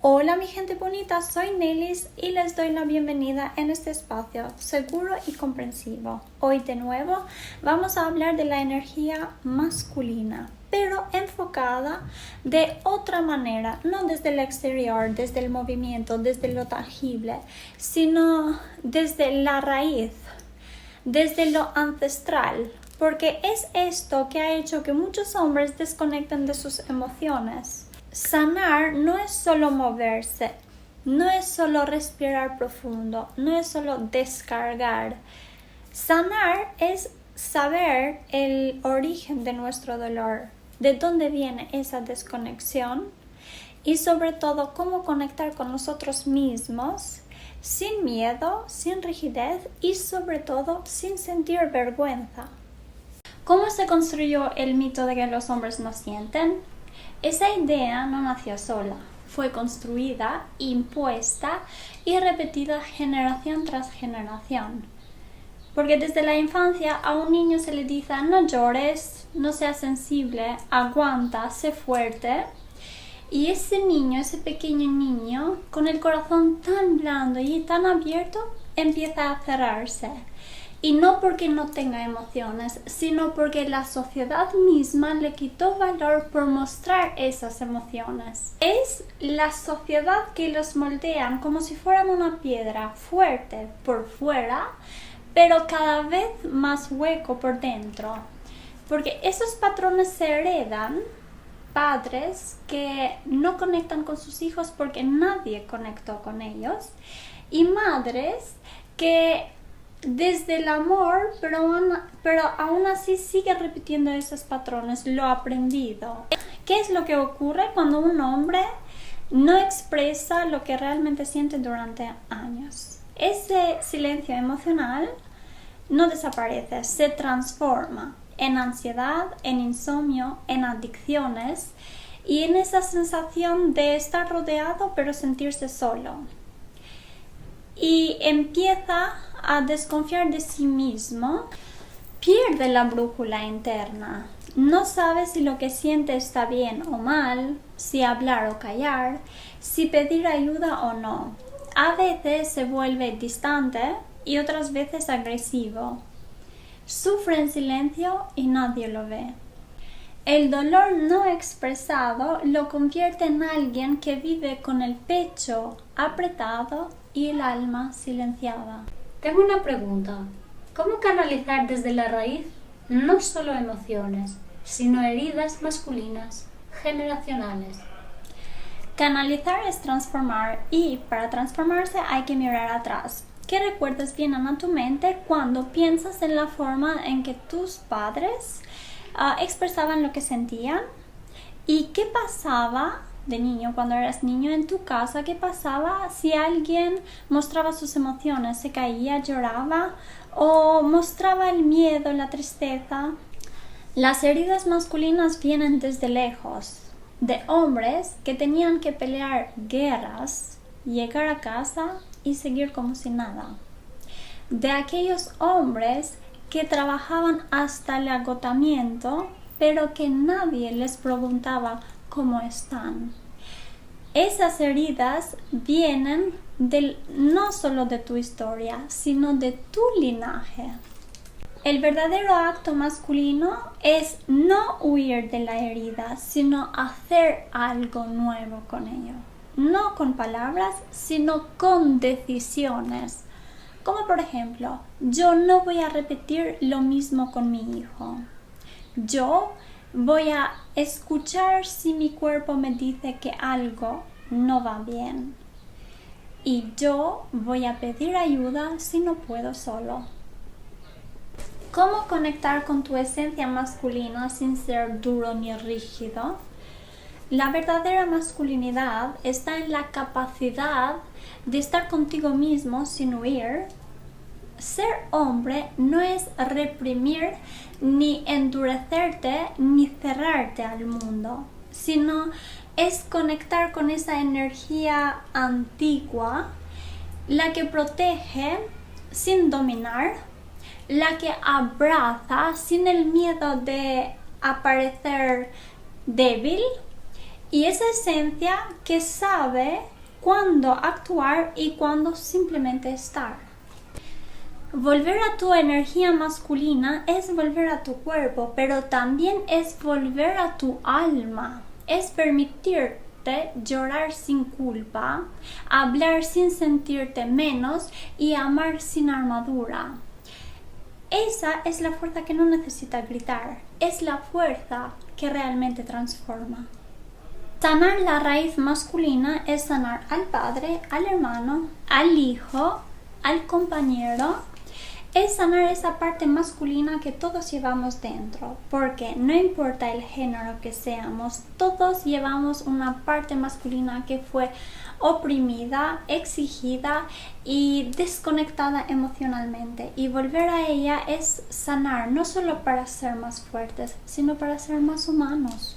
Hola mi gente bonita, soy Nelis y les doy la bienvenida en este espacio seguro y comprensivo. Hoy de nuevo vamos a hablar de la energía masculina, pero enfocada de otra manera, no desde el exterior, desde el movimiento, desde lo tangible, sino desde la raíz, desde lo ancestral, porque es esto que ha hecho que muchos hombres desconecten de sus emociones. Sanar no es solo moverse, no es solo respirar profundo, no es solo descargar. Sanar es saber el origen de nuestro dolor, de dónde viene esa desconexión y sobre todo cómo conectar con nosotros mismos sin miedo, sin rigidez y sobre todo sin sentir vergüenza. ¿Cómo se construyó el mito de que los hombres no sienten? Esa idea no nació sola, fue construida, impuesta y repetida generación tras generación. Porque desde la infancia a un niño se le dice no llores, no seas sensible, aguanta, sé fuerte. Y ese niño, ese pequeño niño, con el corazón tan blando y tan abierto, empieza a cerrarse. Y no porque no tenga emociones, sino porque la sociedad misma le quitó valor por mostrar esas emociones. Es la sociedad que los moldean como si fueran una piedra fuerte por fuera, pero cada vez más hueco por dentro. Porque esos patrones se heredan. Padres que no conectan con sus hijos porque nadie conectó con ellos. Y madres que desde el amor, pero aún así sigue repitiendo esos patrones, lo aprendido. ¿Qué es lo que ocurre cuando un hombre no expresa lo que realmente siente durante años? Ese silencio emocional no desaparece, se transforma en ansiedad, en insomnio, en adicciones y en esa sensación de estar rodeado pero sentirse solo. Y empieza a desconfiar de sí mismo, pierde la brújula interna, no sabe si lo que siente está bien o mal, si hablar o callar, si pedir ayuda o no. A veces se vuelve distante y otras veces agresivo. Sufre en silencio y nadie lo ve. El dolor no expresado lo convierte en alguien que vive con el pecho apretado y el alma silenciada. Tengo una pregunta. ¿Cómo canalizar desde la raíz no solo emociones, sino heridas masculinas generacionales? Canalizar es transformar y para transformarse hay que mirar atrás. ¿Qué recuerdos vienen a tu mente cuando piensas en la forma en que tus padres expresaban lo que sentían? ¿Y qué pasaba de niño, cuando eras niño en tu casa? ¿Qué pasaba si alguien mostraba sus emociones? ¿Se caía, lloraba o mostraba el miedo, la tristeza? Las heridas masculinas vienen desde lejos, de hombres que tenían que pelear guerras, llegar a casa y seguir como si nada. De aquellos hombres que trabajaban hasta el agotamiento, pero que nadie les preguntaba cómo están. Esas heridas vienen no solo de tu historia, sino de tu linaje. El verdadero acto masculino es no huir de la herida, sino hacer algo nuevo con ello. No con palabras, sino con decisiones. Como por ejemplo, yo no voy a repetir lo mismo con mi hijo. Yo voy a escuchar si mi cuerpo me dice que algo no va bien. Y yo voy a pedir ayuda si no puedo solo. ¿Cómo conectar con tu esencia masculina sin ser duro ni rígido? La verdadera masculinidad está en la capacidad de estar contigo mismo sin huir. Ser hombre no es reprimir ni endurecerte ni cerrarte al mundo, sino es conectar con esa energía antigua, la que protege sin dominar, la que abraza sin el miedo de aparecer débil Y esa esencia que sabe cuándo actuar y cuándo simplemente estar. Volver a tu energía masculina es volver a tu cuerpo, pero también es volver a tu alma. Es permitirte llorar sin culpa, hablar sin sentirte menos y amar sin armadura. Esa es la fuerza que no necesita gritar, es la fuerza que realmente transforma. Sanar la raíz masculina es sanar al padre, al hermano, al hijo, al compañero. Es sanar esa parte masculina que todos llevamos dentro, porque no importa el género que seamos, todos llevamos una parte masculina que fue oprimida, exigida y desconectada emocionalmente, y volver a ella es sanar, no solo para ser más fuertes, sino para ser más humanos.